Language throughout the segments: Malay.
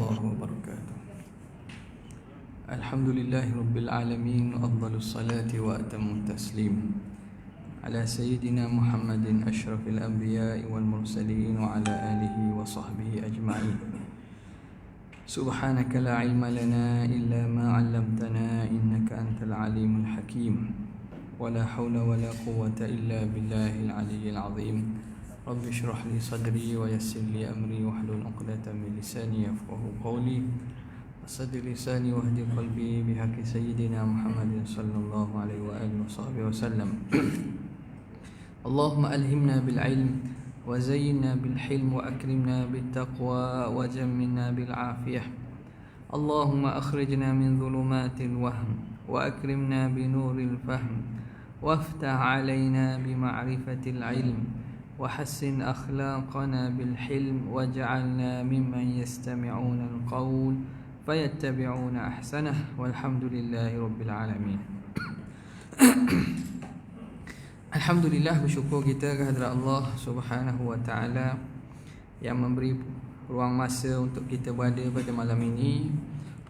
الله وبركاته. الحمد لله رب العالمين، أفضل الصلاة وأتم التسليم على سيدنا محمد أشرف الأنبياء والمرسلين وعلى آله وصحبه أجمعين. سبحانك لا علم لنا إلا ما علمتنا إنك أنت العليم الحكيم، ولا حول ولا قوة إلا بالله العلي العظيم. رب اشرح لي صدري ويسر لي أمري واحلل عقدة من لساني يفقهوا قولي، وسدد لساني واهد قلبي بحق سيدنا محمد صلى الله عليه وآله وصحبه وسلم. اللهم ألهمنا بالعلم وزينا بالحلم وأكرمنا بالتقوى وجملنا بالعافية. اللهم أخرجنا من ظلمات الوهم وأكرمنا بنور الفهم، وافتح علينا بمعرفة العلم، وحسن أخلاقنا بالحلم، واجعلنا ممن يستمعون القول فيتبعون أحسنه، والحمد لله رب العالمين. Alhamdulillah, bersyukur kita kehadrat Allah Subhanahu wa taala yang memberi ruang masa untuk kita berada pada malam ini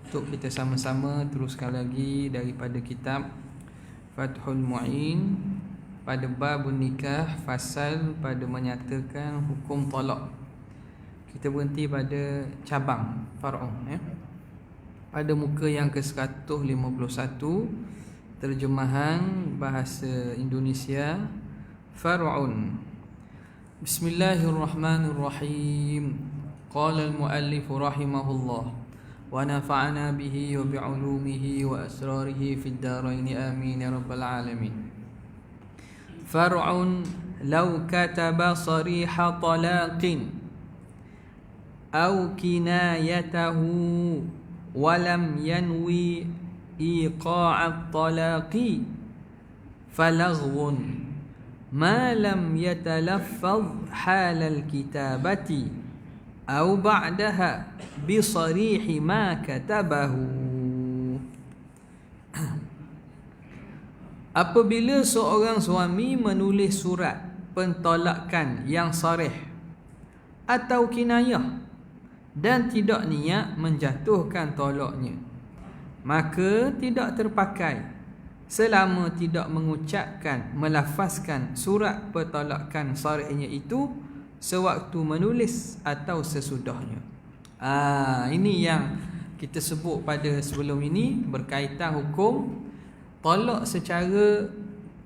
untuk kita sama-sama teruskan lagi daripada kitab Fathul Mu'in pada babun nikah, fasal pada menyatakan hukum talak. Kita berhenti pada cabang far'un ya. Pada muka yang ke-151, terjemahan bahasa Indonesia far'un. Bismillahirrahmanirrahim. Qala al-muallif rahimahullah wa nafa'ana bihi wa bi'ulumihi wa asrarihi fid darain amin ya rabbal alamin. Far'un law kataba sariha talaqin aw kinayatahu wa lam yanwi iqa'a talaqi falaghwun ma lam yatalaffaz hal al-kitabati aw ba'daha bi sarihi ma katabahu. Apabila seorang suami menulis surat pentolakan yang sarih atau kinayah dan tidak niat menjatuhkan tolaknya, maka tidak terpakai selama tidak mengucapkan, melafazkan surat pentolakan sarihnya itu sewaktu menulis atau sesudahnya. Ini yang kita sebut pada sebelum ini berkaitan hukum tolak secara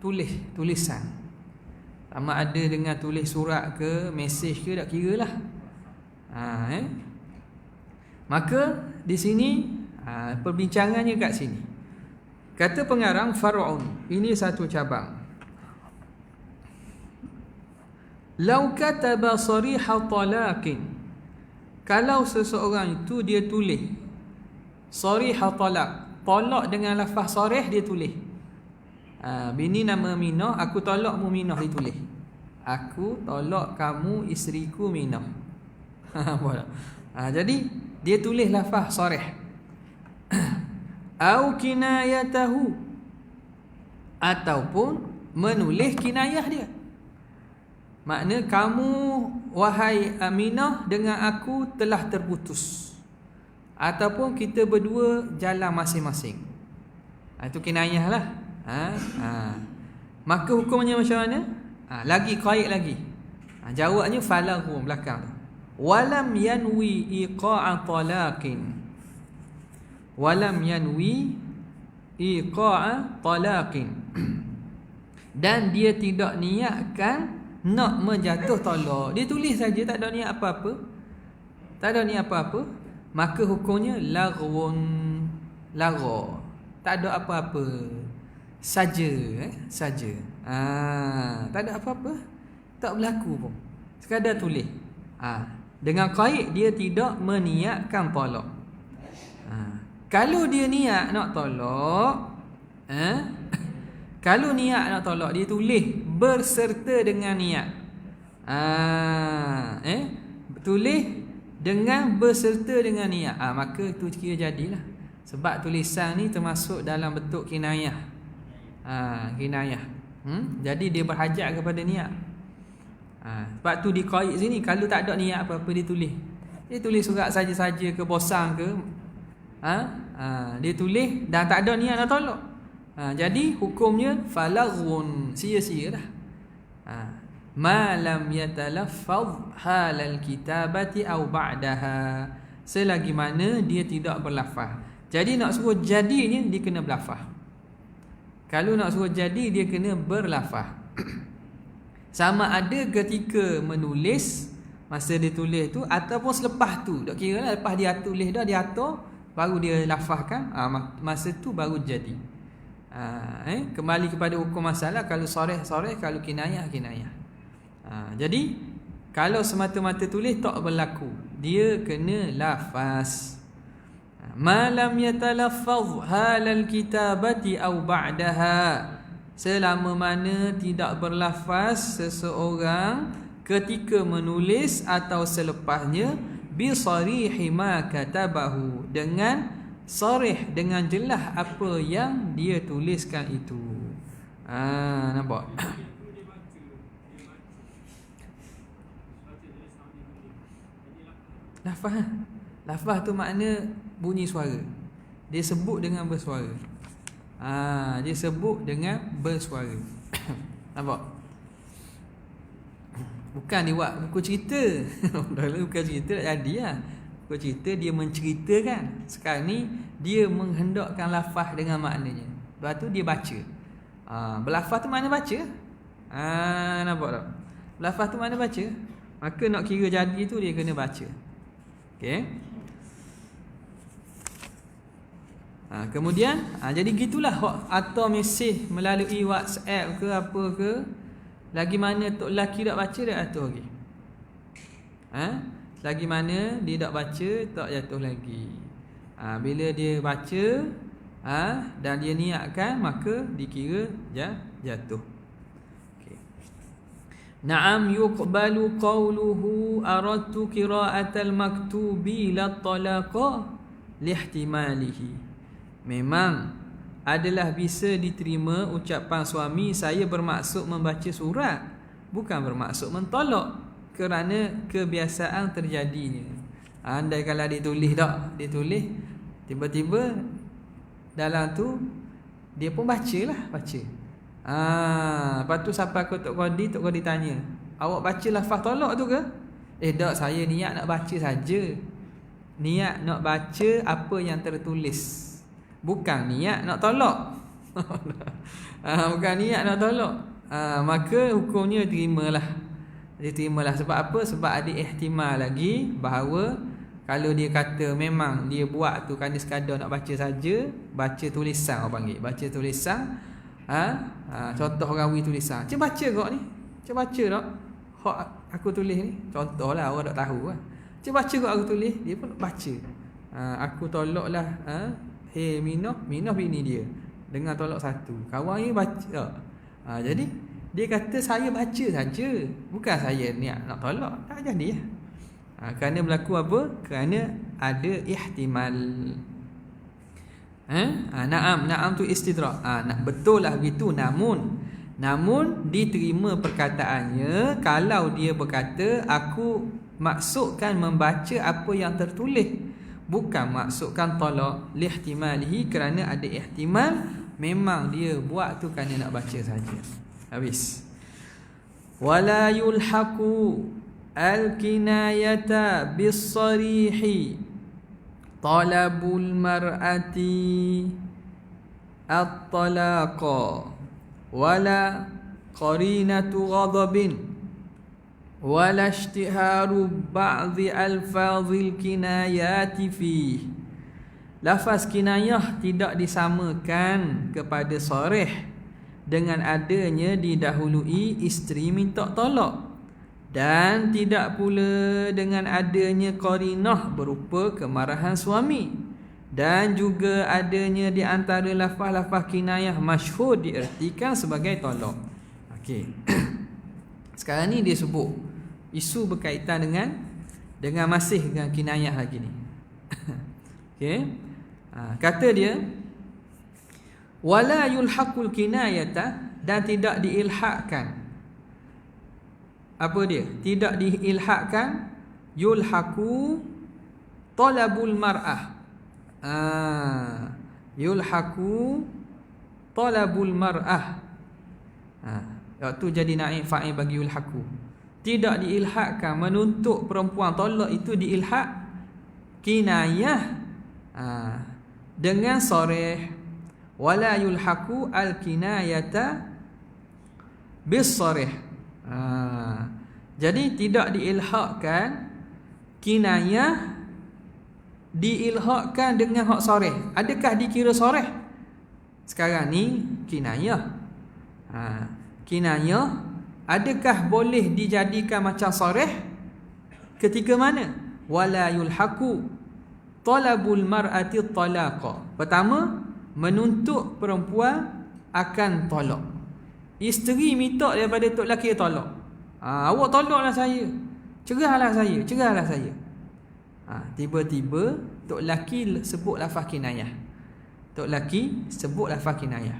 tulisan. Sama ada dengan tulis surat ke, mesej ke, tak kira lah. Maka di sini perbincangannya kat sini. Kata pengarang far'un, ini satu cabang. Lau kataba sariha talaqin, kalau seseorang itu dia tulis sariha talaq, tolak dengan lafaz sarih dia tulis. Bini nama Minah, aku tolakmu Minah, dia tulis. Aku tolak kamu isteriku Minah. Jadi dia tulis lafaz sarih. Au kinayatahu, ataupun menulis kinayah dia. Makna kamu wahai Aminah dengan aku telah terputus, ataupun kita berdua jalan masing-masing. Itu kinayah lah. Maka hukumnya macam mana? Lagi qaid lagi. Jawabnya falaghu belakang. Walam yanwi iqa'a talaqin. Walam yanwi iqa'a talaqin. Dan dia tidak niatkan nak menjatuh talak. Dia tulis saja, tak ada niat apa-apa. Tak ada niat apa-apa. Maka hukumnya laghwun, lagha. Tak ada apa-apa. Saja, saja. Tak ada apa-apa. Tak berlaku pun. Sekadar tulis. Dengan qaid dia tidak meniatkan talak. Kalau dia niat nak tolak, kalau niat nak tolak, dia tulis berserta dengan niat. Tulis dengan berserta dengan niat. Maka itu kira jadilah. Sebab tulisan ni termasuk dalam bentuk kinayah. Kinayah. Jadi dia berhajat kepada niat. Sebab tu di qaid sini, kalau tak ada niat apa-apa dia tulis. Dia tulis surat saja-saja ke, bosan ke, dia tulis dan tak ada niat nak tolak. Jadi hukumnya falaghun, sia-sia dah. Ma lam yatalaffaz halal kitabati aw ba'daha, selagi mana dia tidak berlafaz. Jadi nak suruh jadinya dia kena berlafaz. Kalau nak suruh jadi dia kena berlafaz. Sama ada ketika menulis, masa dia tulis tu, ataupun selepas tu. Tak kira lah, lepas dia tulis dah, dia atur, baru dia lafazkan, masa tu baru jadi. Kembali kepada hukum masalah, kalau soreh-soreh, kalau kinayah. Jadi kalau semata-mata tulis tak berlaku, dia kena lafaz. Malam yatalaffaz halal kitabati aw ba'daha, selama mana tidak berlafaz seseorang ketika menulis atau selepasnya, bi sarihi ma katabahu, dengan sarih, dengan jelas apa yang dia tuliskan itu. Nampak? Lafaz tu makna bunyi suara. Dia sebut dengan bersuara. Dia sebut dengan bersuara. Nampak? Bukan dia buat buku cerita. Bukan cerita tak jadi lah. Buku cerita dia menceritakan. Sekarang ni dia menghendakkan lafaz dengan maknanya. Lepas tu dia baca. Berlafaz tu makna baca. Nampak tak? Berlafaz tu makna baca. Maka nak kira jadi tu dia kena baca. Okey. Kemudian jadi gitulah atau mesej melalui WhatsApp ke apa ke, lagi mana tok lelaki tak baca dah atur lagi. Lagi mana dia tak baca tak jatuh lagi. Bila dia baca dan dia niatkan, maka dikira jatuh. Na'am yuqbalu qawluhu aradtu qira'atal maktubi la talaqa lihtimalihi. Memang adalah bisa diterima ucapan suami, saya bermaksud membaca surat, bukan bermaksud mentolak, kerana kebiasaan terjadinya. Andai kalau dia tulis tak, dia tulis tiba-tiba dalam tu dia pun baca. Lepas tu sampai ke Tok Qadi tanya, awak baca lafaz tolak tu ke? Tak, saya niat nak baca saja. Niat nak baca apa yang tertulis, bukan niat nak tolak. Bukan niat nak tolak. Maka hukumnya terimalah. Sebab apa? Sebab ada ihtimal lagi bahawa kalau dia kata memang dia buat tu kerana sekadar nak baca saja, baca tulisan orang panggil, baca tulisan. Contoh rawi tulisan, cik baca kau ni, cik baca tak hak aku tulis ni, contohlah, orang tak tahu lah. Cik baca kau aku tulis, dia pun baca. Aku tolak lah, hey Minah bini dia, dengan tolak satu, kawan ni baca. Jadi dia kata saya baca saja, bukan saya niat nak tolak, tak jadi lah. Kerana berlaku apa? Kerana ada ihtimal. Na'am tu istidrak. Betul lah begitu, namun diterima perkataannya kalau dia berkata aku maksudkan membaca apa yang tertulis, bukan maksudkan tolak lihtimalihi, kerana ada ihtimal memang dia buat tu kerana nak baca saja. Habis. Wala yulhaqu al-kinayata bis-sarihi talabul mar'ati at-talaqa wala qarinatu ghadabin wala ishtiharu ba'dhi alfazil kinayati fi. Lafaz kinayah tidak disamakan kepada sarih dengan adanya didahului isteri minta tolak, dan tidak pula dengan adanya qarinah berupa kemarahan suami, dan juga adanya di antara lafaz-lafaz kinayah masyhur diertikan sebagai tolak. Okey. Sekarang ni dia sebut isu berkaitan dengan masih dengan kinayah lagi ni. Okey. Kata dia wala yulhaqul kinayata, dan tidak diilhaqkan. Apa dia? Tidak diilhaqkan. Yulhaqu talabul mar'ah. Yulhaku talabul mar'ah. Waktu jadi naib fa'il bagi yulhaku. Tidak diilhakkan menuntut perempuan tolak itu diilhak kinayah dengan sarih. Wala yulhaku al-kinayata bis sarih. Jadi tidak diilhakkan kinayah diilhakkan dengan hak sarih. Adakah dikira sarih? Sekarang ni kinayah. Kinayah adakah boleh dijadikan macam sarih? Ketika mana? Wala yulhaku talabul mar'ati talaqa. Pertama, menuntut perempuan akan tolak. Isteri minta daripada tok lelaki tolak. Awak tolaklah saya. Cerahlah saya. Tiba-tiba tok lelaki sebut lafaz kinayah. Tok lelaki sebut lafaz kinayah.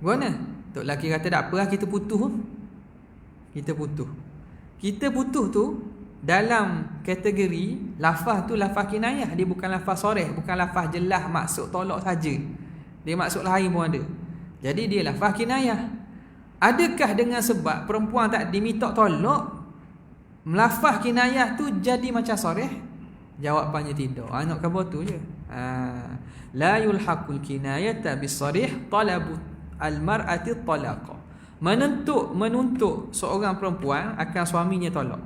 Gimana? Tok lelaki kata tak apa, kita putus. Kita putus tu dalam kategori lafaz tu lafaz kinayah. Dia bukan lafaz sarih, bukan lafaz jelas maksud tolak saja. Dia maksud lain pun ada. Jadi dia lafaz kinayah. Adakah dengan sebab perempuan tak diminta tolak, lafaz kinayah tu jadi macam sarih? Jawapannya tidak. Nak khabar tu je. La yulhaqul kinayata bis-sarih talabu al-mar'ati talaqa. Menuntut seorang perempuan akan suaminya tolak.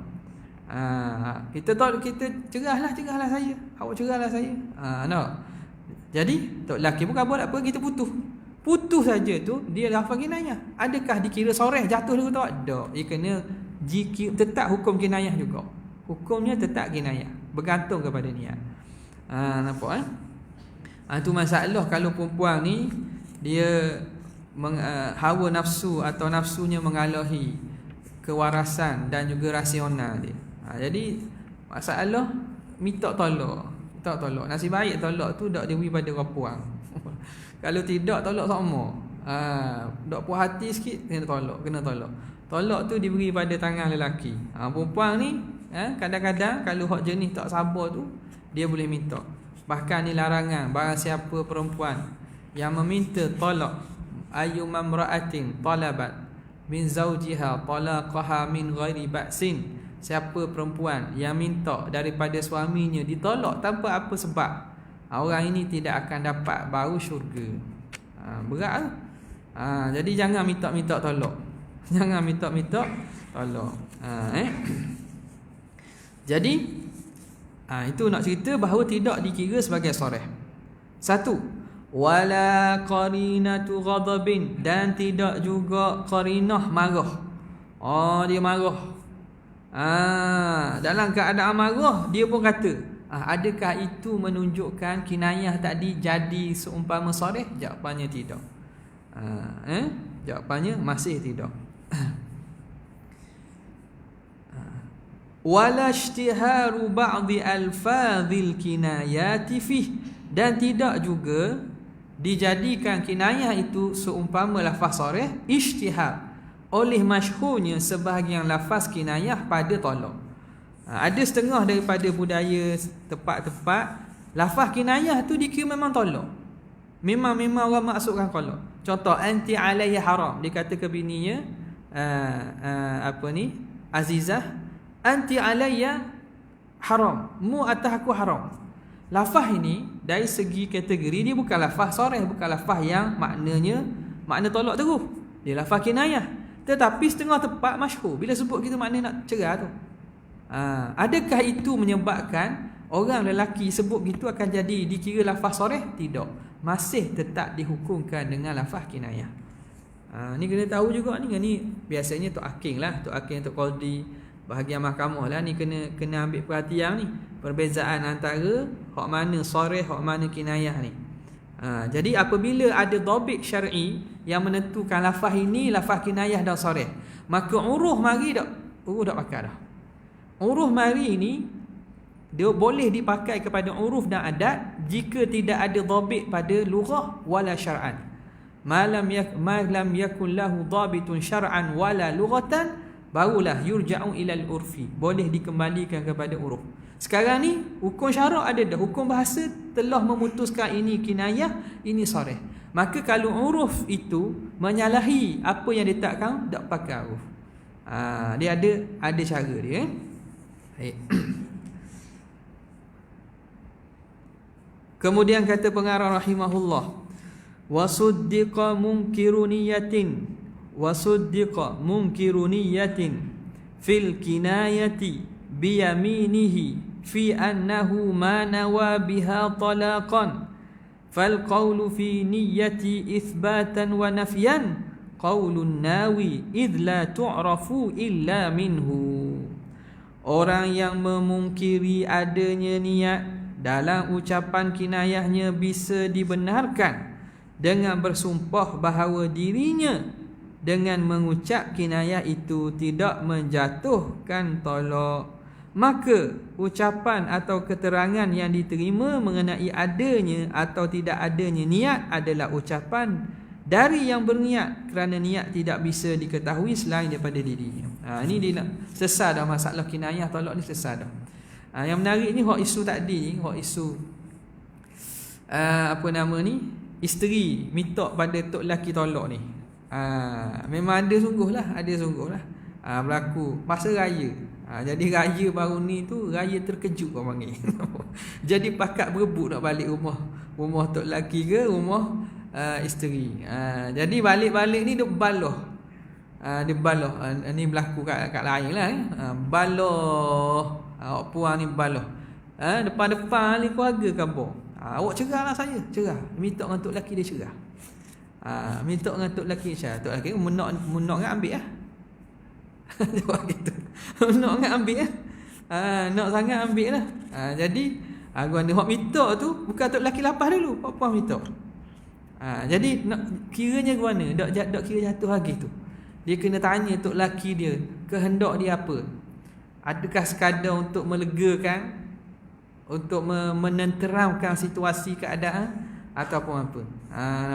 Kita cerahlah saya. Awak cerahlah saya. Jadi tok lelaki bukan buat apa, kita putus saja tu dia lafaz kinayah. Adakah dikira sarih jatuh dulu tak? Tak. Dia kena tetap hukum kinayah juga. Hukumnya tetap kinayah, bergantung kepada niat. Nampak tu masalah kalau perempuan ni dia hawa nafsu atau nafsunya mengalahi kewarasan dan juga rasional dia. Jadi masalah minta tolak. Nasib baik tolak tu tak diberi pada perempuan. Kalau tidak tolak sama. Tak puas hati sikit kena tolak. Tolak tu diberi pada tangan lelaki. Perempuan ni kadang-kadang kalau hak jenis tak sabar tu dia boleh minta. Bahkan ni larangan barang siapa perempuan yang meminta tolak ayyuma imra'atin talabat min zawjiha talaqaha min ghairi ba'sin. Siapa perempuan yang minta daripada suaminya ditolak tanpa apa sebab, orang ini tidak akan dapat bau syurga. Berat tu. Jadi jangan minta-minta tolak. Tolak. Jadi itu nak cerita bahawa tidak dikira sebagai sarih. Satu, wala qarinatu ghadabin, dan tidak juga qarinah marah. Dia marah. Dalam keadaan marah dia pun kata, adakah itu menunjukkan kinayah tadi jadi seumpama sarih? Jawapannya tidak. Jawapannya masih tidak. Wala ishtiharu ba'di alfadhil kinayati fih, dan tidak juga dijadikan kinayah itu seumpama lafaz sarih ishtihar oleh masyhurnya sebahagian lafaz kinayah pada tolak. Ada setengah daripada budaya tempat-tempat lafaz kinayah tu dikira memang tolak. Memang orang maksudkan tolak. Contoh, anti alayya haram, dia kata ke bininya Azizah, anti alayya haram, mu atas aku haram. Lafaz ini dari segi kategori dia bukan lafaz sarih, bukan lafaz yang makna tolak terus. Dia lafaz kinayah. Tetapi setengah tempat masyhur bila sebut kita makna nak cerah tu. Adakah itu menyebabkan orang lelaki sebut gitu akan jadi dikira lafaz sarih? Tidak. Masih tetap dihukumkan dengan lafaz kinayah. Ni kena tahu juga ni biasanya Tok Hakim lah, Tok Hakim, Tok Qadi, bahagian mahkamah lah ni kena ambil perhatian ni, perbezaan antara hak mana sarih, hak mana kinayah ni. Jadi apabila ada dhabit syar'i yang menentukan lafaz ini lafaz kinayah dan sarih, maka uruh mari tak pakai dah. Uruh mari ini dia boleh dipakai kepada uruf dan adat jika tidak ada dhabit pada lughah wala syar'an. Ma lam yakun lahu dhabitun syar'an wala lughatan, barulah yurja'u ila al-urfi, boleh dikembalikan kepada uruf. Sekarang ni hukum syarak ada dah. Hukum bahasa telah memutuskan ini kinayah, ini sarih. Maka kalau uruf itu menyalahi apa yang ditetapkan, tak pakai uruf. Dia ada cara dia. Baik. Kemudian kata pengarang rahimahullah, wasuddiqa munkiru niyatin fil kinayati biyaminihi fi annahu ma nawa biha talaqan fal qawlu fi niyyati ithbatan wa nafyan qawlun nawi idh la tu'rafu illa minhu. Orang yang memungkiri adanya niat dalam ucapan kinayahnya bisa dibenarkan dengan bersumpah bahawa dirinya dengan mengucap kinayah itu tidak menjatuhkan talak. Maka ucapan atau keterangan yang diterima mengenai adanya atau tidak adanya niat adalah ucapan dari yang berniat, kerana niat tidak bisa diketahui selain daripada dirinya. Ini dia nak sesat dah masalah kinayah talak ni, sesat dah. Yang menarik ni hak isu tadi ni, hak isu isteri minta pada tok lelaki tolak ni. Memang ada sungguhlah, berlaku masa raya. Jadi raya baru ni tu raya terkejut orang panggil. Jadi pakat berebut nak balik rumah tok lelaki ke rumah isteri. Jadi balik-balik ni dia baloh. Ni berlaku kat lain lah. Baloh. Awak puang ni baloh. Depan-depan ni keluarga kampung. Awak cerahlah saya, cerah. Minta dengan tok lelaki dia cerah. Minta dengan tok lelaki cerah. Tok lelaki menok nak ambil lah. Jawab gitu. Menok nak ambil lah. Nak sangat ambil lah. Jadi gua ni hak minta tu bukan tok lelaki lapar dulu, hak puang minta. Jadi nak kiranya ke mana? Dak kira jatuh lagi tu. Dia kena tanya tok lelaki dia, kehendak dia apa? Adakah sekadar untuk melegakan, untuk menenteramkan situasi keadaan, ataupun apa?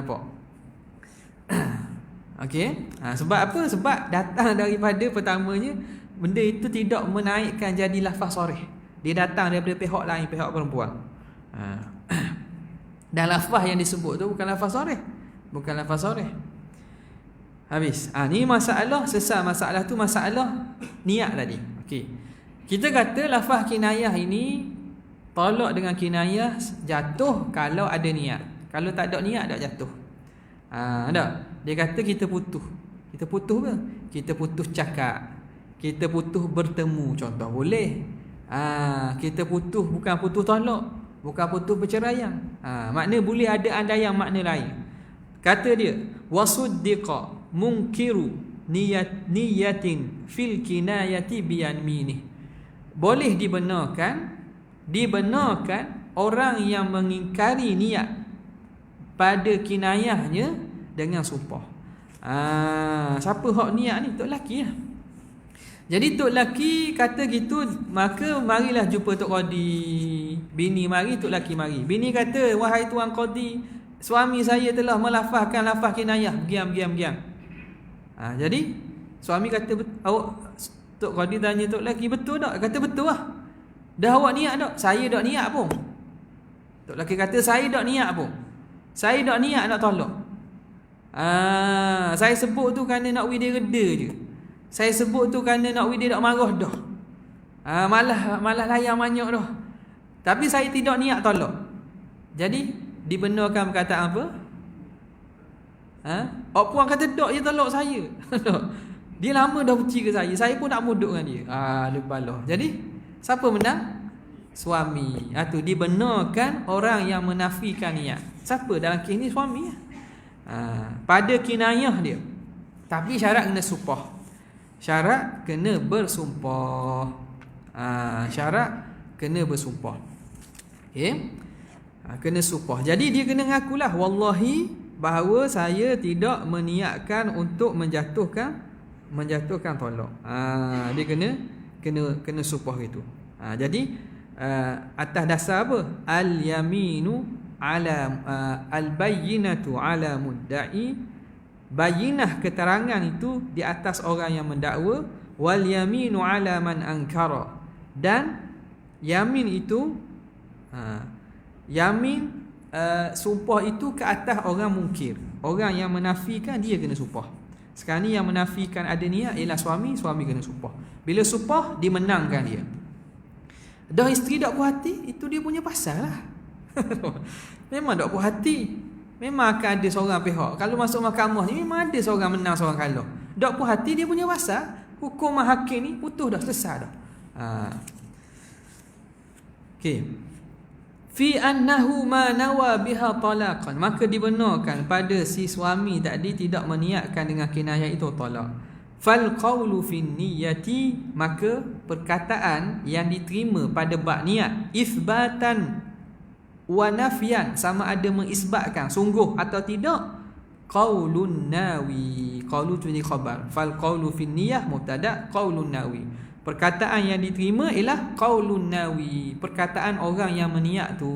Nampak? Okey. Sebab apa? Sebab datang daripada pertamanya benda itu tidak menaikkan jadi lafaz sharih. Dia datang daripada pihak lain, pihak perempuan. Dan lafaz yang disebut tu bukan lafaz sharih. Bukan lafaz sharih. Habis. Ni masalah sesat, masalah tu masalah niat tadi. Okey. Kita kata lafaz kinayah ini tolak dengan kinayah jatuh kalau ada niat. Kalau tak ada niat tak jatuh. Tak? Dia kata kita putus. Kita putus apa? Kita putus cakap. Kita putus bertemu, contoh boleh. Kita putus bukan putus tolak, bukan putus perceraian. Makna boleh ada andaian makna lain. Kata dia, wasuddiqa munkiru niyatin fil kinayati biyaminih. Boleh dibenarkan orang yang mengingkari niat pada kinayahnya dengan sumpah. Siapa hak niat ni? Tok lelaki lah. Jadi tok lelaki kata gitu, maka marilah jumpa tok qadi. Bini mari, tok lelaki mari. Bini kata, wahai tuan qadi, suami saya telah melafazkan lafaz kinayah. Giam. Jadi suami kata, awak, tok qadi tanya tok lelaki, betul tak? Kata betul lah. Dah awak niat tak? Saya tak niat pun. Tok lelaki kata, saya tak niat pun. Saya tak niat nak tolak. Saya sebut tu kerana nak widi reda je. Saya sebut tu kerana nak widi tak marah dah. Malah layan banyak dah. Tapi saya tidak niat tolak. Jadi dibenarkan perkataan apa? Orang puan kata tak, dia tolak saya. Dia lama dah benci ke saya. Saya pun nak muduk dengan dia. Lebalah. Jadi siapa menang? Suami. Tu dibenarkan orang yang menafikan niat. Siapa dalam kes ni? Suami. Pada kinayah dia. Tapi syarat kena sumpah. Syarat kena bersumpah. Syarat kena bersumpah. Okay? Kena sumpah. Jadi dia kena ngakulah, wallahi, bahawa saya tidak meniatkan untuk menjatuhkan tolak. Dia kena sumpah gitu. Jadi atas dasar apa? Al-yaminu ala al-bayyinatu ala mudda'i. Bayinah keterangan itu di atas orang yang mendakwa, wal yaminu ala man ankara. Dan Yamin itu yamin sumpah itu ke atas orang mungkir. Orang yang menafikan dia kena sumpah. Sekarang ni yang menafikan ada niat ialah suami kena sumpah. Bila sumpah dimenangkan dia. Dah isteri tak puas hati, itu dia punya pasal lah. Memang tak puas hati. Memang akan ada seorang pihak. Kalau masuk mahkamah ni memang ada seorang menang, seorang kalah. Tak puas hati dia punya pasal. Hukum hakim ni putus dah, selesai dah. Okey. Fi annahu ma nawa biha talaqan, maka dibenarkan pada si suami tadi tidak meniatkan dengan kinayah itu talak. Fal qawlu fi niyyati, maka perkataan yang diterima pada bab niat isbatan wa nafyan, sama ada mengisbatkan sungguh atau tidak, qaulun nawi. Qaulu tu jadi khabar. Fal qawlu fi niyyah mubtada, qaulun nawi. Perkataan yang diterima ialah qaulun nawi, perkataan orang yang meniat tu.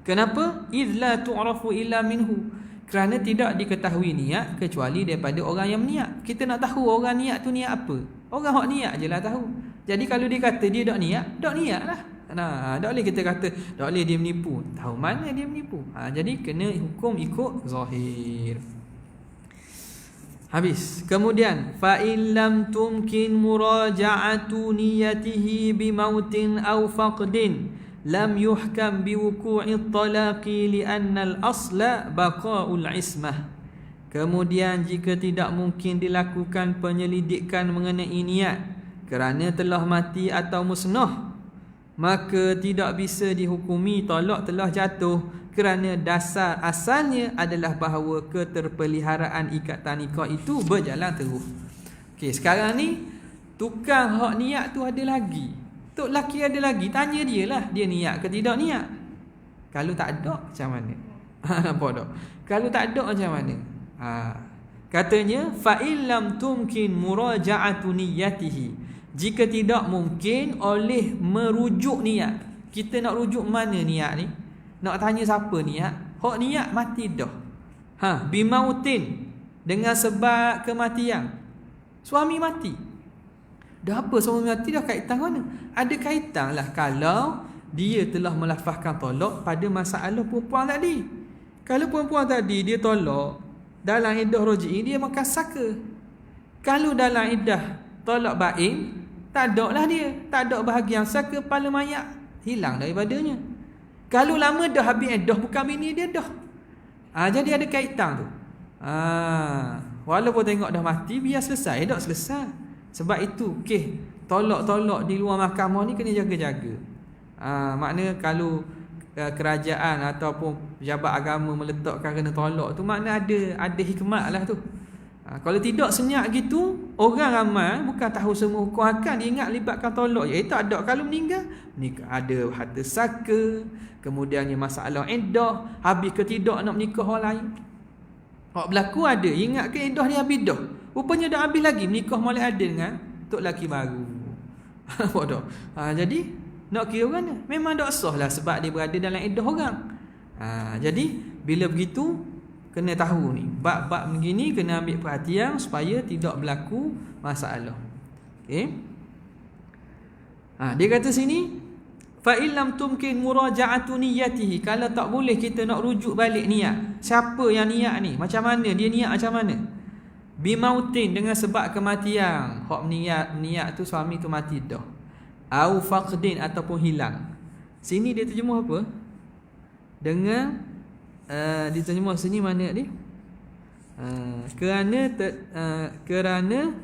Kenapa? Idza tu'rafu illa minhu, kerana tidak diketahui niat kecuali daripada orang yang meniat. Kita nak tahu orang niat tu niat apa? Orang hak niat je lah tahu. Jadi kalau dia kata dia tak niat lah. Nah, tak boleh kita kata tak boleh dia menipu. Tahu mana dia menipu? Jadi kena hukum ikut zahir. Habis. Kemudian fa in lam tumkin muraja'atu niyatihi bi mautin aw faqdin lam yuhkam bi wuqu'i talaqi li anna al-asla baqa'ul ismah. Kemudian jika tidak mungkin dilakukan penyelidikan mengenai niat kerana telah mati atau musnah, maka tidak bisa dihukumi talak telah jatuh, kerana dasar asalnya adalah bahawa keterpeliharaan ikatan nikah itu berjalan terus. Okey, sekarang ni tukang hak niat tu ada lagi. Tok laki ada lagi, tanya dia lah, dia niat ke tidak niat. Kalau tak ada macam mana? Nampak tak? Kalau tak ada macam mana? Katanya fa illam tumkin muraja'atu niyyatihi, jika tidak mungkin oleh merujuk niat. Kita nak rujuk mana niat ni? Nak tanya siapa niat? Hak niat mati dah. Bimautin, dengan sebab kematian. Suami mati. Dah apa suami mati dah kaitan mana? Ada kaitan lah kalau dia telah melafazkan tolak pada masalah perempuan tadi. Kalau perempuan tadi dia tolak dalam iddah raj'i, dia makan saka. Kalau dalam iddah tolak bain, tak ada lah dia. Tak ada bahagian saka, kepala mayat hilang daripadanya. Kalau lama dah habis iddah, bukan bini dia dah. Jadi ada kaitan tu. Walaupun tengok dah mati, biar selesai, tak selesai. Sebab itu, tolak-tolak di luar mahkamah ni kena jaga-jaga. Makna kalau kerajaan ataupun pejabat agama meletakkan kena tolak tu, makna ada hikmat lah tu. Kalau tidak senyap gitu, orang ramai bukan tahu semua hukum akan, dia ingat libatkan tolak je. Tak ada. Kalau meninggal ada harta saka, kemudiannya masalah iddah, habis ke tidak nak menikah orang lain. Hak berlaku ada, ingat ke iddah dia habis dah, rupanya dah habis lagi menikah molek ada dengan tok laki baru. Bodoh. Jadi nak kira mana? Memang tak sah lah sebab dia berada dalam iddah orang. Jadi bila begitu kena tahu ni, bab-bab begini kena ambil perhatian supaya tidak berlaku masalah. Okey. Dia kata sini fa illam tumkin muraja'atu niyyatihi, kalau tak boleh kita nak rujuk balik niat. Siapa yang niat ni? Macam mana dia niat, macam mana? Bimautin, dengan sebab kematian. Hak niat tu suami tu mati dah. Au faqdin, ataupun hilang. Sini dia terjemah apa? Dengan diterjemah sini mana dia? Kerana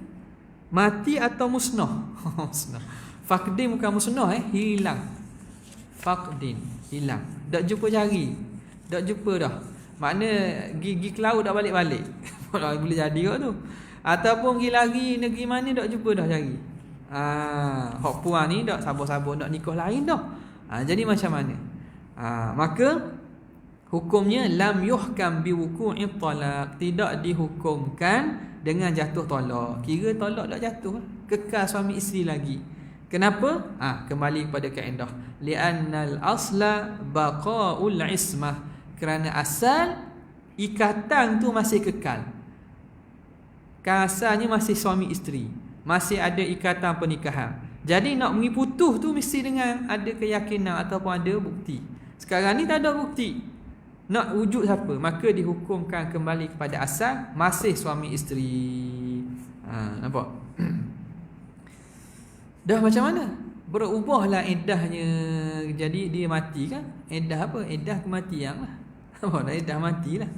mati atau musnah. Musnah. Faqdin bukan musnah, hilang. Faqdin, hilang. Tak jumpa jari. Tak jumpa dah. Makna gigi ke laut dah balik-balik. Boleh jadi kot tu. Ataupun pergi lari negeri mana tak jumpa dah jari. Hak puan ni tak sabar-sabar nak nikah lain dah. Jadi macam mana? Maka hukumnya lam yuhkam biwuqu'i talaq, tidak dihukumkan dengan jatuh talak. Kira talak tak jatuh, kekal suami isteri lagi. Kenapa? Kembali kepada kaedah li'annal asla baqa'ul ismah, kerana asal ikatan tu masih kekal. Asalnya masih suami isteri, masih ada ikatan pernikahan. Jadi nak pergi putus tu mesti dengan ada keyakinan ataupun ada bukti. Sekarang ni tak ada bukti. Nak wujud siapa? Maka dihukumkan kembali kepada asal, masih suami isteri. Nampak? Dah macam mana? Berubahlah iddahnya. Jadi dia mati kan? Iddah apa? Iddah kematian lah. Nampak dah, iddah matilah.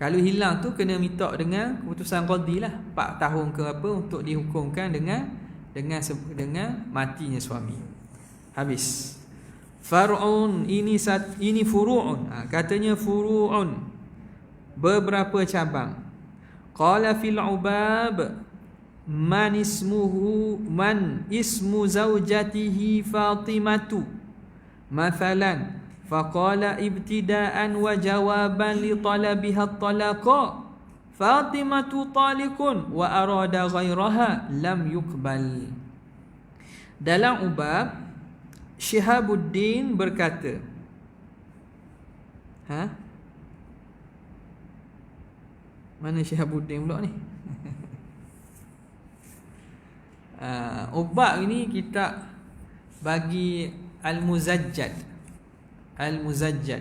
Kalau hilang tu kena minta dengan keputusan qadi lah, 4 tahun ke apa untuk dihukumkan dengan matinya suami. Habis. Far'un, ini furu'un. Katanya furu'un, beberapa cabang. Qala fil ubab man ismu zaujatihi Fatimatu mathalan faqala ibtida'an wa jawaban li talabiha at-talaqa Fatimatu talikun wa arada ghairaha lam yuqbal. Dalam ubab, Syihabuddin berkata, mana Syihabuddin pula ni? Ubab ini kita bagi Al-Muzajjad. Al-Muzajjad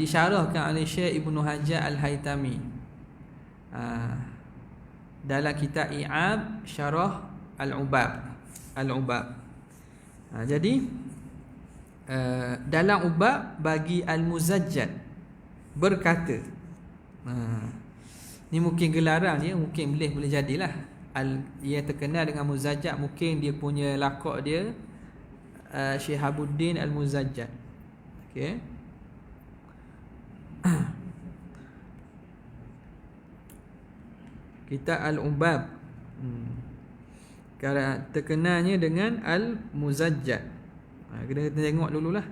disyarahkan oleh Syekh Ibnu Hajar Al-Haytami dalam kitab I'ab Syarah Al-Ubab. Jadi dalam ubab bagi Al-Muzajjad berkata, ni mungkin gelaran dia, mungkin boleh jadilah ia terkenal dengan Muzajjad, mungkin dia punya lakak dia Syihabuddin Al-Muzajjad. Okey. Kita Al-Ubab. Kalau terkenalnya dengan Al-Muzajjad. Kena tengok dululah.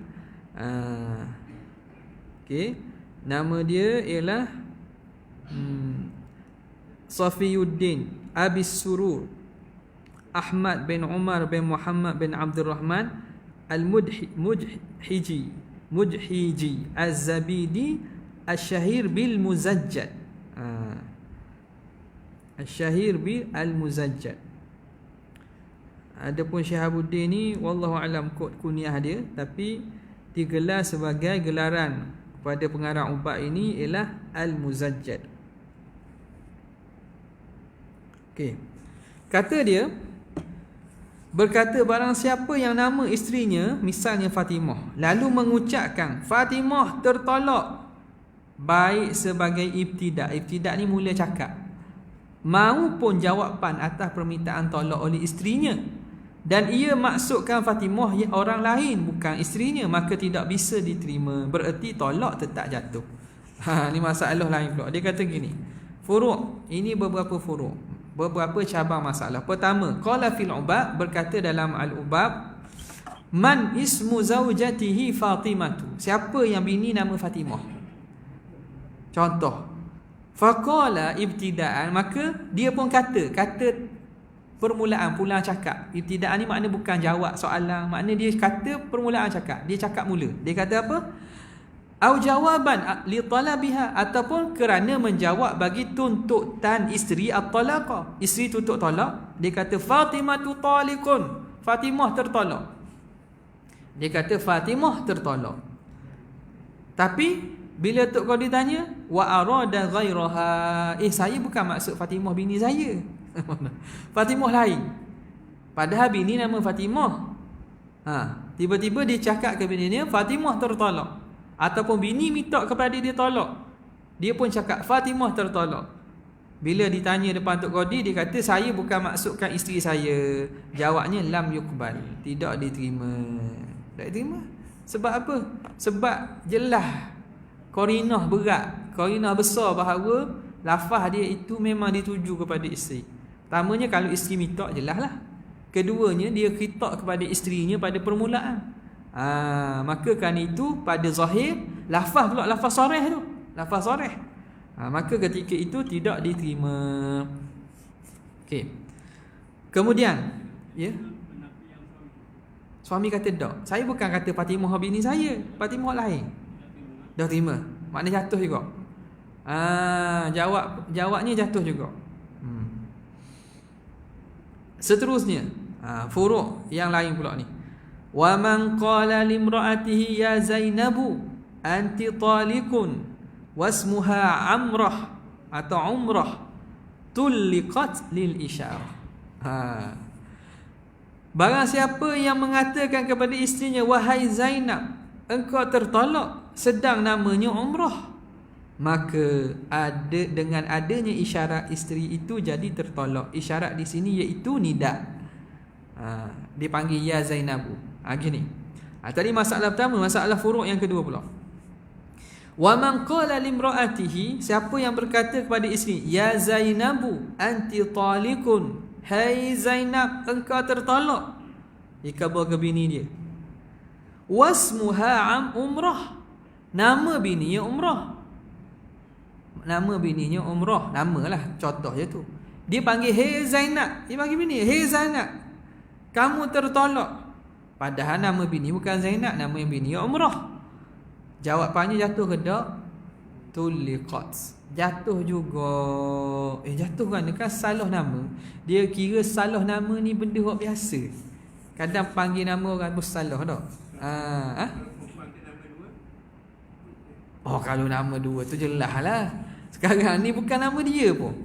Okey. Nama dia ialah Safiyuddin Abis Surur Ahmad bin Umar bin Muhammad bin Abdul Rahman Al-Mudhiji Az-Zabidi Al-Syahir bil Muzajjad. Al-Syahir bil Al-Muzajjad. Adapun Syihabuddin ni wallahu alam kod kunyah dia, tapi digelar sebagai gelaran pada pengarang ubab ini ialah Al-Muzajjad. Okey. Kata dia, berkata barang siapa yang nama isterinya misalnya Fatimah, lalu mengucapkan Fatimah tertolak, baik sebagai ibtidak. Ibtidak ni mula cakap, maupun jawapan atas permintaan tolak oleh isterinya, dan ia maksudkan Fatimah yang orang lain bukan isterinya, maka tidak bisa diterima. Bererti tolak tetap jatuh. Ni masalah lain pula. Dia kata gini, furu', ini beberapa furu', beberapa cabang masalah. Pertama, qala fil ubab, berkata dalam al-ubab, man ismu zaujatihi Fatimatu, siapa yang bini nama Fatimah. Contoh, faqala ibtidaan, maka dia pun kata permulaan, pulang cakap. Ibtidaan ni makna bukan jawab soalan, makna dia kata permulaan cakap, dia cakap mula. Dia kata apa? Au jawaban li talabiha, ataupun kerana menjawab bagi tuntutan isteri at-talaqa. Isteri tuntut tolak, dia kata Fatimatu talikun, Fatimah tertolak. Dia kata Fatimah tertolak. Tapi bila Tok Qadi tanya, wa arada ghairaha, saya bukan maksud Fatimah bini saya. Fatimah lain. Padahal bini nama Fatimah. Tiba-tiba dia cakap ke bini dia Fatimah tertolak. Ataupun bini minta kepada dia tolak, dia pun cakap Fatimah tertolak. Bila ditanya depan Tok Qadi, dia kata saya bukan maksudkan isteri saya. Jawabnya lam yuqbal, tidak diterima. Tak diterima. Sebab apa? Sebab jelas qarinah berat, qarinah besar bahawa lafaz dia itu memang dituju kepada isteri. Pertamanya kalau isteri minta, jelaslah. Keduanya dia khitab kepada isterinya pada permulaan. Maka kan itu pada zahir lafaz pula lafaz sarih tu, lafaz sarih. Maka ketika itu tidak diterima. Okey. Kemudian, ya. Suami kata tak, saya bukan kata Fatimah bini saya, Fatimah lain. Dah terima. Makna jatuh juga. Jawabnya jatuh juga. Seterusnya, furuk yang lain pula ni. Wa man qala limra'atihi ya Zainabu anti talikun wasmuha Amrah atau Umrah tulliqat lil isyarah. Barang siapa yang mengatakan kepada isterinya, wahai Zainab, engkau tertolak, sedang namanya Umrah, maka dengan adanya isyarat isteri itu jadi tertolak. Isyarat di sini iaitu nida. Dipanggil ya Zainabu. Gini. Tadi masalah pertama, masalah furuk yang kedua pula. Wa man qala limraatihi, siapa yang berkata kepada isteri, ya Zainabu anti talikun, hai Zainab, engkau tertolak. Dikhabar ke bini dia. Wasmuha Umrah, nama bininya Umrah. Nama bininya Umrah, namalah, contoh je tu. Dia panggil hey Zainab, dia panggil bini, hey Zainab, kamu tertolak. Padahal nama bini bukan Zainab, nama bini Umrah. Jawapannya jatuh ke tak? Tulliqat. Jatuh juga. Jatuh kan salah nama. Dia kira salah nama ni benda hak biasa. Kadang panggil nama orang pun salah tak? Kalau nama dua tu jelas lah. Sekarang ni bukan nama dia pun.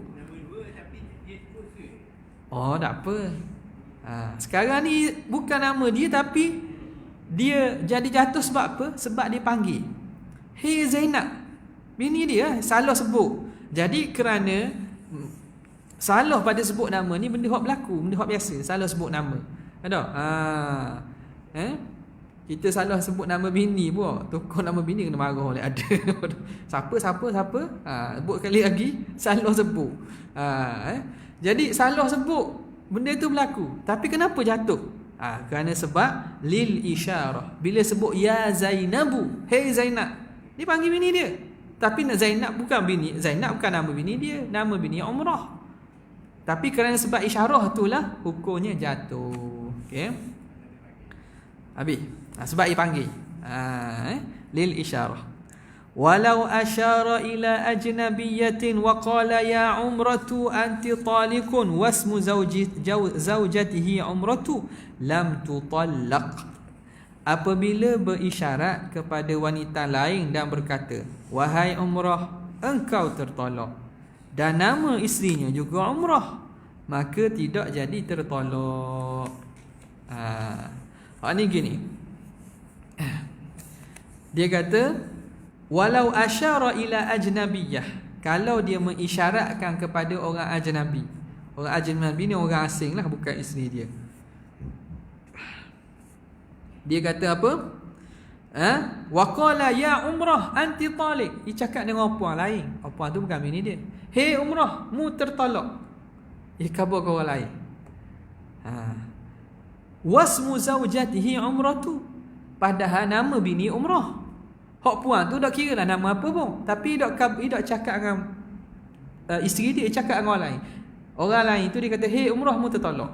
Tak apa. Sekarang ni bukan nama dia, tapi dia jadi jatuh sebab apa? Sebab dia panggil hey Zainab, bini dia salah sebut. Jadi kerana salah pada sebut nama ni benda hak berlaku, benda hak biasa, salah sebut nama. Ada? Kita salah sebut nama bini pun, tukar nama bini kena marah oleh ada. Siapa? Sebut kali lagi salah sebut. Jadi salah sebut, benda tu berlaku. Tapi kenapa jatuh? Kerana sebab lil isyarah. Bila sebut ya Zainabu, hey Zainab, dia panggil bini dia. Tapi Zainab bukan bini, Zainab bukan nama bini dia, nama bini Umrah. Tapi kerana sebab isyarah itulah hukumnya jatuh. Okey. Habis. Sebab dia panggil lil isyarah. Walau asyara ila ajnabiyatin wa qala ya Umratu anti talikun wasmu zaujatihi Umratu lam tutallaq. Apabila berisyarat kepada wanita lain dan berkata, wahai Umrah, engkau tertolak, dan nama isterinya juga Umrah, maka tidak jadi tertolak. Ni gini. Dia kata walau asyara ila ajnabiyah, kalau dia mengisyaratkan kepada orang ajnabi. Orang ajnabi ni orang asing lah, bukan isteri dia. Dia kata apa? Wa qala ya Umrah anti talik. Dia cakap dengan perempuan lain. Perempuan tu bukan bini dia. Hey Umrah, mu tertolak. Dia khabar ke orang lain. Wasmu zaujatihi Umratu, padahal nama bini Umrah. Hak puan tu tak kira lah nama apa pun, tapi dia tak cakap dengan isteri dia, cakap dengan orang lain. Orang lain tu dia kata, hey Umrah, mu tertolak.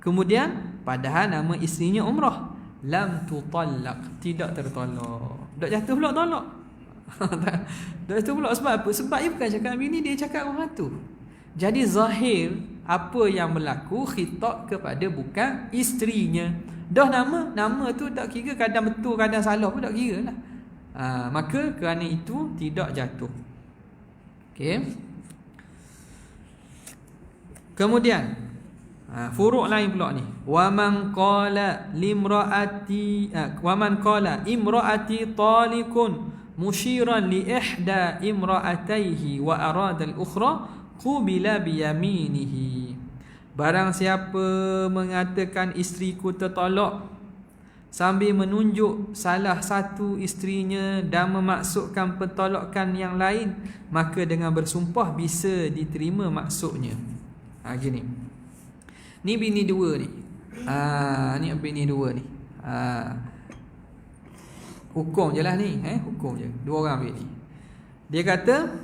Kemudian padahal nama isterinya Umrah, lam tutallaq, tidak tertolak. Tak jatuh pula tolak. Tak jatuh pula sebab apa? Sebab dia bukan cakap bini dia, cakap orang tu. Jadi zahir apa yang berlaku khitab kepada bukan isterinya. Dah nama tu tak kira, kadang betul kadang salah pun tak kira lah. Maka kerana itu tidak jatuh. Okey. Kemudian furuk lain pula ni. Wa man qala imraati talikun musyiran li ihda imraataihi wa arada al-ukhra qubila bi yaminihi. Barang siapa mengatakan isteriku tertolak sambil menunjuk salah satu isterinya dan memaksudkan pentolakan yang lain, maka dengan bersumpah bisa diterima maksudnya. Gini. Ni bini dua ni. Ni bini dua ni. Hukum je lah ni, hukum je. Dua orang bini. Dia kata,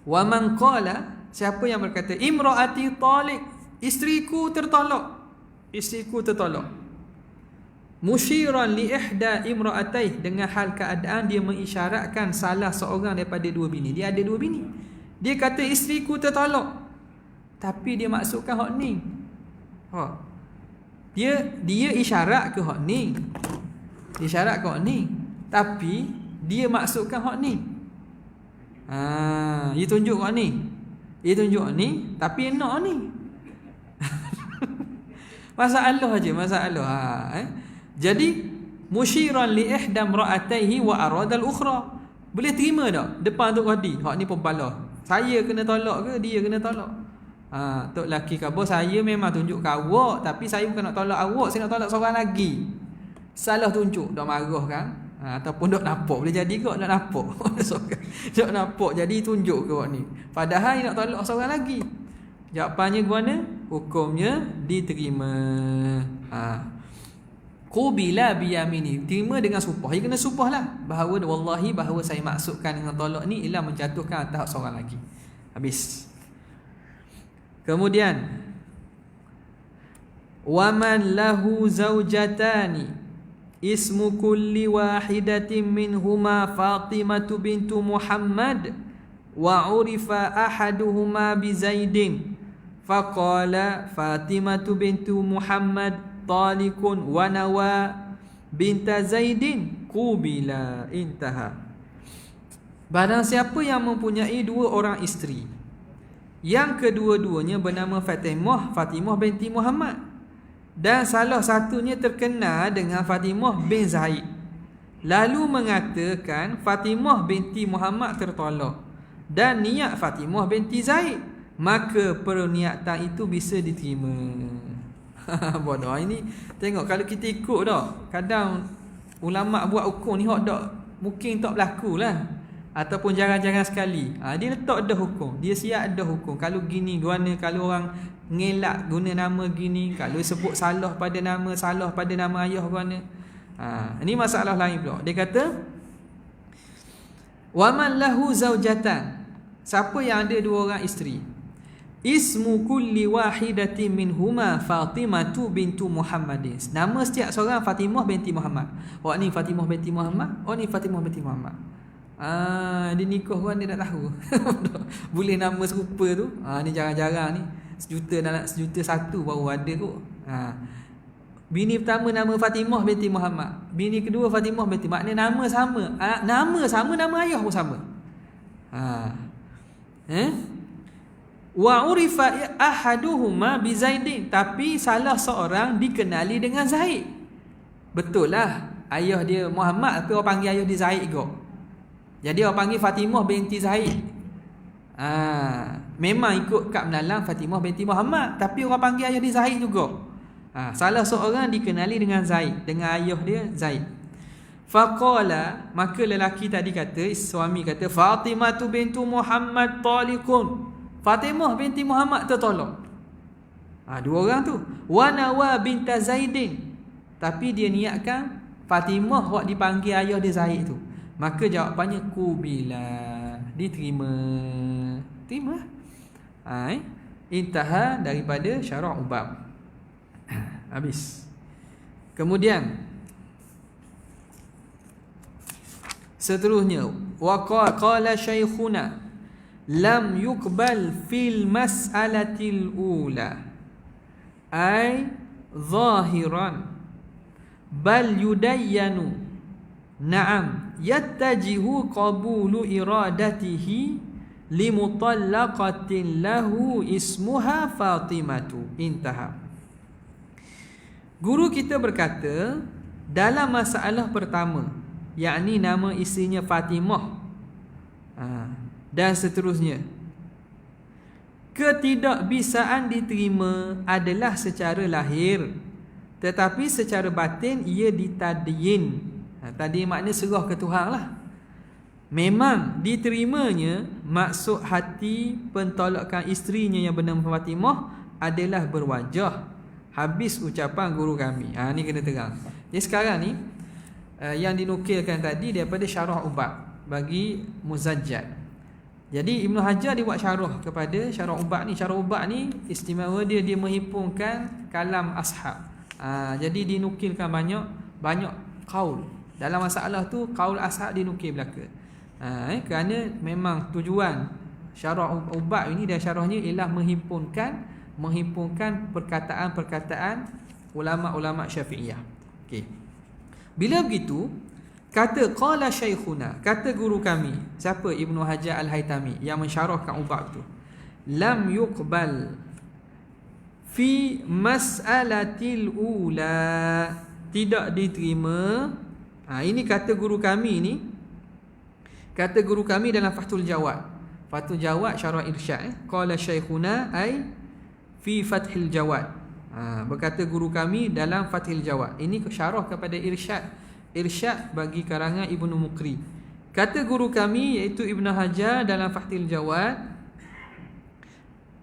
wa man qala, siapa yang berkata imraati talik, isteriku tertolak, musyiran li ihda imraatai, dengan hal keadaan dia mengisyaratkan salah seorang daripada dua bini. Dia ada dua bini. Dia kata isteriku tertolak. tapi dia maksudkan hak ni. Ha. Dia isyarat ke hak ni. Isyarat ke hak ni, tapi dia maksudkan hak ni. Dia tunjuk hak ni. Dia tunjuk hak ni, tapi nak ni. Masalah aja, masalah. Jadi musyiran li ihdam ra'ataihi wa arada al-ukhra. Boleh terima tak depan Tok Qadi? Hak ni pembalah. Saya kena tolak ke dia kena tolak? Tok laki khabar, saya memang tunjuk ke awak, tapi saya bukan nak tolak awak, saya nak tolak seorang lagi. Salah tunjuk, dak marah kan? Ataupun dak nampak, boleh jadi ke dak nampak. Dak nampak jadi tunjuk ke awak ni. Padahal nak tolak seorang lagi. Jawapannya gimana? Hukumnya diterima. Qubila biyamini, terima dengan sumpah. Dia kena sumpah lah bahawa wallahi, bahawa saya maksudkan dengan tolak ni ialah menjatuhkan atas seorang lagi. Habis. Kemudian waman lahu zaujatani ismu kulli wahidatin minhuma Fatimatu bintu Muhammad wa urifa ahaduhuma bi Zaidin faqala Fatimatu bintu Muhammad talikun wa nawa binta Zaidin qubila, intaha. Barang siapa yang mempunyai dua orang isteri, yang kedua-duanya bernama Fatimah binti Muhammad, dan salah satunya terkenal dengan Fatimah bin Zaid, lalu mengatakan Fatimah binti Muhammad tertolak dan niat Fatimah binti Zaid, maka perniatan itu bisa diterima. Bodoh ini. Tengok kalau kita ikut dah, kadang ulama buat hukum ni hak dak mungkin tak berlaku lah, ataupun jarang-jarang sekali. Dia letak dah hukum, dia siap dah hukum. Kalau gini guna, kalau orang ngelak guna nama gini, kalau sebut salah pada nama ayah guna. Ini masalah lain pula. Dia kata waman lahu zaujatan, siapa yang ada dua orang isteri, ismu kulli wahidatin minhuma Fatimatu bintu Muhammadin, nama setiap seorang Fatimah binti Muhammad. Awak ni Fatimah binti Muhammad, awak ni Fatimah binti Muhammad. Dia nikah kan dia tak tahu. Boleh nama serupa tu. Ni jarang-jarang ni. Sejuta satu baru ada kot. Bini pertama nama Fatimah binti Muhammad, bini kedua Fatimah binti, maknanya nama sama. Nama sama, nama ayah pun sama. Wa urifa ahaduhuma bi Zaidin, tapi salah seorang dikenali dengan Zaid. Betul lah ayah dia Muhammad, tapi orang panggil ayah dia Zaid juga. Jadi orang panggil Fatimah binti Zaid. Memang ikut kad menalang Fatimah binti Muhammad, tapi orang panggil ayah dia Zaid juga. Salah seorang dikenali dengan Zaid, dengan ayah dia Zaid. Faqala, maka lelaki tadi kata, suami kata, Fatimatu bintu Muhammad talikun, Fatimah binti Muhammad tertolak. Dua orang tu. Wa nawa binta Zaidin, tapi dia niatkan Fatimah wak dipanggil ayah dia Zaid tu. Maka jawapannya kubila, diterima. Terima. Intaha daripada syarah ubab. Habis. Kemudian seterusnya, wa qala syaikhuna lam yuqbal fil mas'alatil ula ay zahiran bal yudayyanu. Na'am, yattajihu qabulu iradatihi limutallaqatin lahu ismuha Fatimatu. Intaha. Guru kita berkata dalam masalah pertama, yakni nama isterinya Fatimah dan seterusnya, ketidakbisaan diterima adalah secara lahir, tetapi secara batin ia ditadyin. Tadi makna serah ke Tuhan lah. Memang diterimanya maksud hati pentolakan isterinya yang bernama Fatimah adalah berwajah. Habis ucapan guru kami. Ni kena terang. Jadi sekarang ni yang dinukilkan tadi daripada syarah ubab bagi Muzajjad. Jadi Ibnu Hajar dia buat syarah kepada syarah ubab ni. Syarah ubab ni istimewa dia kerana kalam ashab. Jadi dinukilkan banyak qaul. Dalam masalah tu qaul ashab dinukil belaka. Kerana memang tujuan Syarah Ubad ini dan syarahnya ialah menghimpunkan perkataan-perkataan ulama-ulama Syafi'iyah. Okey. Bila begitu, kata qala syaikhuna, kata guru kami, siapa? Ibnu Hajar Al-Haytami yang mensyarahkan Ubad tu. Lam yuqbal fi mas'alatil ula, tidak diterima. Ini kata guru kami ni. Kata guru kami dalam Fathul Jawad. Fathul Jawad syarah irsyad. Qala syaikhuna ai fi Fathil Jawad. Berkata guru kami dalam Fathil Jawad. Ini syarah kepada irsyad. Irsyad bagi karangan Ibnu Muqri. Kata guru kami iaitu Ibnu Hajar dalam Fathil Jawad,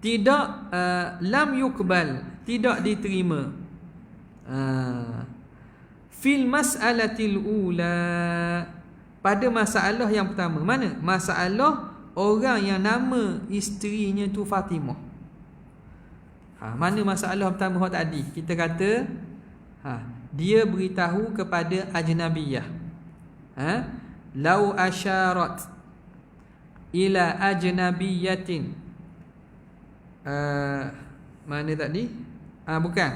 tidak lam yuqbal, tidak diterima fil mas'alatil ula, pada masalah yang pertama. Mana? Masalah orang yang nama isterinya tu Fatimah. Mana masalah pertama tadi? Kita kata dia beritahu kepada ajnabiyah. Lau asyarat ila ajnabiyatin. Mana tadi? Bukan.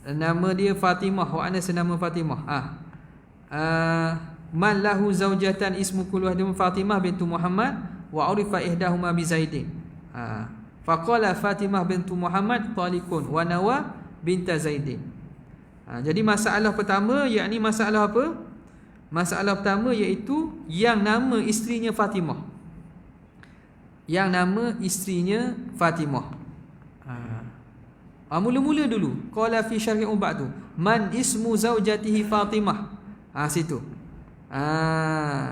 Nama dia Fatimah. Wa ana senama Fatimah. Man lahu zaujatan ismu kullu hadum Fatimah bintu Muhammad wa urifa ihdahuma bi Zaidin. Faqala Fatimah bintu Muhammad talikun wa nawa binta Zaidin. Jadi masalah pertama, yakni masalah apa? Masalah pertama iaitu yang nama isterinya Fatimah. Yang nama isterinya Fatimah. Mula-mula dulu qala fi syarhi Ubad tu, man ismu zaujatihi Fatimah. Situ.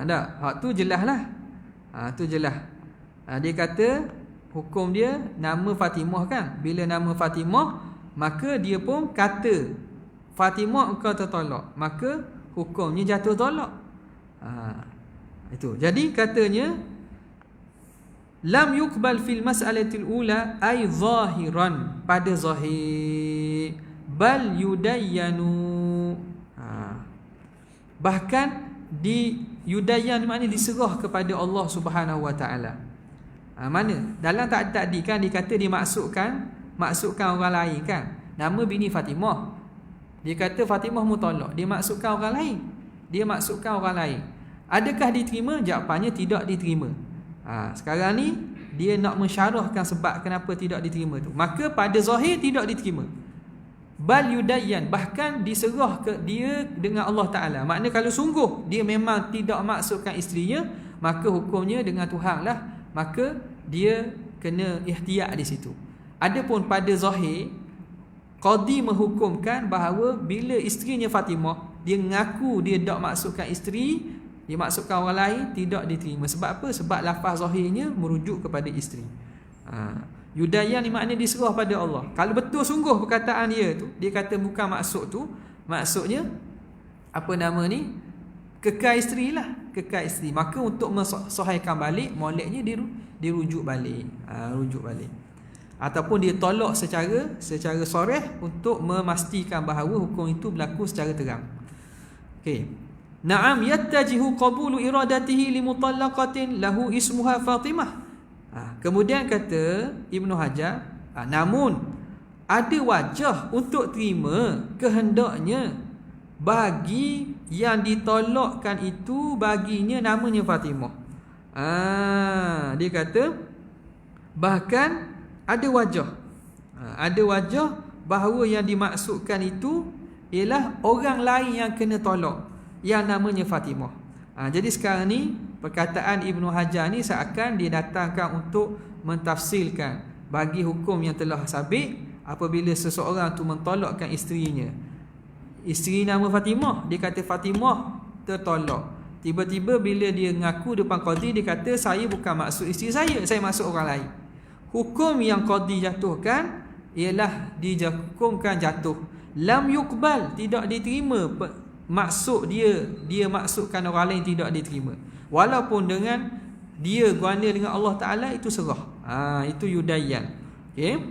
Tak, hak tu jelas lah. Tu jelas. Dia kata hukum dia nama Fatimah kan. Bila nama Fatimah, maka dia pun kata Fatimah engkau tertolak, maka hukumnya jatuh tolak. Itu. Jadi katanya lam yuqbal fil mas'alatil ula ay zahiran, pada zahir, bal yudayyanu. Bahkan di yudayyan maknanya diserah kepada Allah Subhanahu wa taala. Mana? Dalam tadi kan dikata maksudkan orang lain kan. Nama bini Fatimah. Dia kata Fatimah mutolak. Dia maksudkan orang lain. Adakah diterima? Jawapannya tidak diterima. Sekarang ni dia nak mensyarahkan sebab kenapa tidak diterima tu. Maka pada zahir tidak diterima. Bal yudayyan, bahkan diserah ke dia dengan Allah Ta'ala. Maknanya kalau sungguh dia memang tidak maksudkan isterinya, maka hukumnya dengan Tuhan lah. Maka dia kena ihtiyat di situ. Adapun pada zahir, qadi menghukumkan bahawa bila isterinya Fatimah, dia mengaku dia tak maksudkan isteri, dia maksudkan orang lain, tidak diterima. Sebab apa? Sebab lafaz zahirnya merujuk kepada isteri. Yudayyan ni maknanya diserah pada Allah. Kalau betul sungguh perkataan dia tu, dia kata bukan maksud tu, maksudnya apa nama ni? Kekal isteri lah, kekal isteri. Maka untuk mensahihkan balik, moleknya dirujuk balik. Rujuk balik. Ataupun dia tolak secara soreh untuk memastikan bahawa hukum itu berlaku secara terang. Okey. Na'am yattajihu qabulu iradatihi limutallaqatin lahu ismuha Fatimah. Kemudian kata Ibnu Hajar, namun ada wajah untuk terima kehendaknya bagi yang ditolakkan itu baginya namanya Fatimah. Dia kata bahkan ada wajah bahawa yang dimaksudkan itu ialah orang lain yang kena tolak, yang namanya Fatimah. Jadi sekarang ni perkataan Ibnu Hajar ni seakan dia datangkan untuk mentafsirkan bagi hukum yang telah sabit apabila seseorang tu mentolakkan isterinya. Isteri nama Fatimah, dia kata Fatimah tertolak. Tiba-tiba bila dia mengaku depan qadi, dia kata saya bukan maksud isteri saya maksud orang lain. Hukum yang qadi jatuhkan ialah dihukumkan jatuh. Lam yuqbal, tidak diterima. Maksud dia maksudkan orang lain tidak diterima. Walaupun dengan dia guna dengan Allah Ta'ala, itu serah. Itu yudayyan. Okay.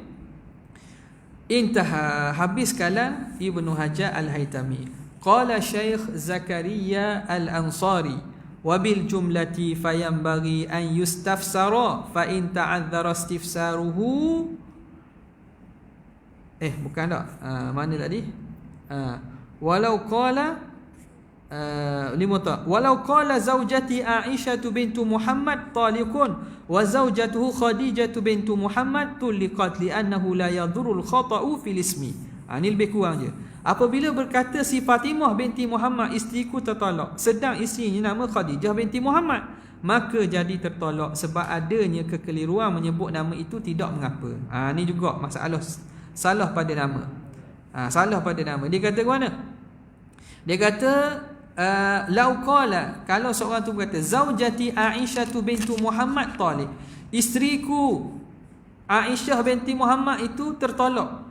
Intaha, habis kalam Ibnu Hajar Al-Haytami. Qala Syekh Zakaria Al-Ansari Wabil jumlati fayanbaghi an yustafsara fa in ta'adzara istifsaruhu. Bukan tak? Mana tadi? Walau qala walau qala zaujati Aisyah bintu Muhammad taliqun wa zaujatuhu Khadijah bintu Muhammad tuliqat li'annahu la yadhurul khata'u fil ismi. Ni lebih kurang je. Apabila berkata si Fatimah binti Muhammad, isteriku tertolak, sedang isterinya nama Khadijah binti Muhammad, maka jadi tertolak sebab adanya kekeliruan menyebut nama itu tidak mengapa. Ni juga masalah salah pada nama. Salah pada nama. Dia kata mana? Dia kata lau qala, kalau seorang tu berkata zaujati Aisyah bintu Muhammad taliq, isteriku Aisyah binti Muhammad itu tertolak,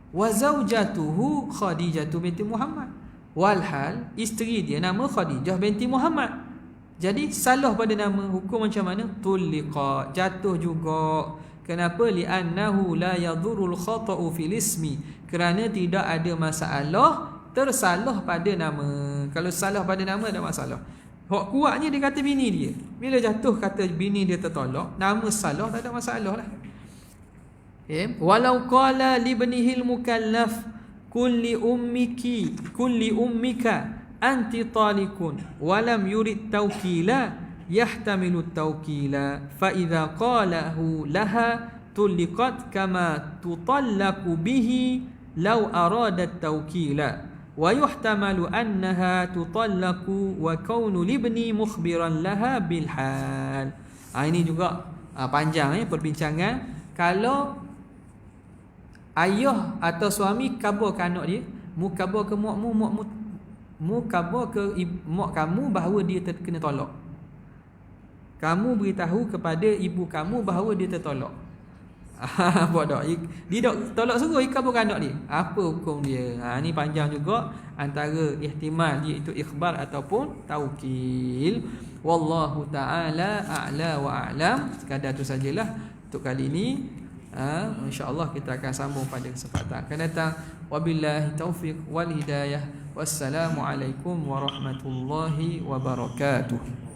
wa zaujatuhu Khadijah binti Muhammad, walhal isteri dia nama Khadijah binti Muhammad. Jadi salah pada nama, hukum macam mana? Tuliqa, jatuh juga. Kenapa? Li'annahu la yadhurul khata'u fil ismi, kerana tidak ada masalah tersalah pada nama. Kalau salah pada nama ada masalah. Hak kuatnya dia kata bini dia. Bila jatuh kata bini dia tertolak, nama salah, tak ada masalah lah. Walau qala li ibnihi al-mukallaf kulli ummika anti talikun wa lam yurid tawkila yahtamilu tawkila fa idza qalahu laha tuliqat kama tutallaqu bihi law arada tawkila wa yuhtamalu annaha tutallaqu wa kaunu libni mukhbiran laha bil hal. Ini juga panjang perbincangan. Kalau ayah atau suami kabarkan anak dia, mu kabar ke mu kabar ke mak kamu bahawa dia kena tolak. Kamu beritahu kepada ibu kamu bahawa dia tertolak. Bodoh. Dia tak tolak suruh kabarkan anak dia. Apa hukum dia? Ni panjang juga, antara ihtimal iaitu ikhbar ataupun taukil. Wallahu taala a'la wa a'lam. Sekadar tu sajalah untuk kali ini. InsyaAllah kita akan sambung pada kesempatan akan datang. Wabillahi taufiq wal hidayah. Wassalamualaikum warahmatullahi wabarakatuh.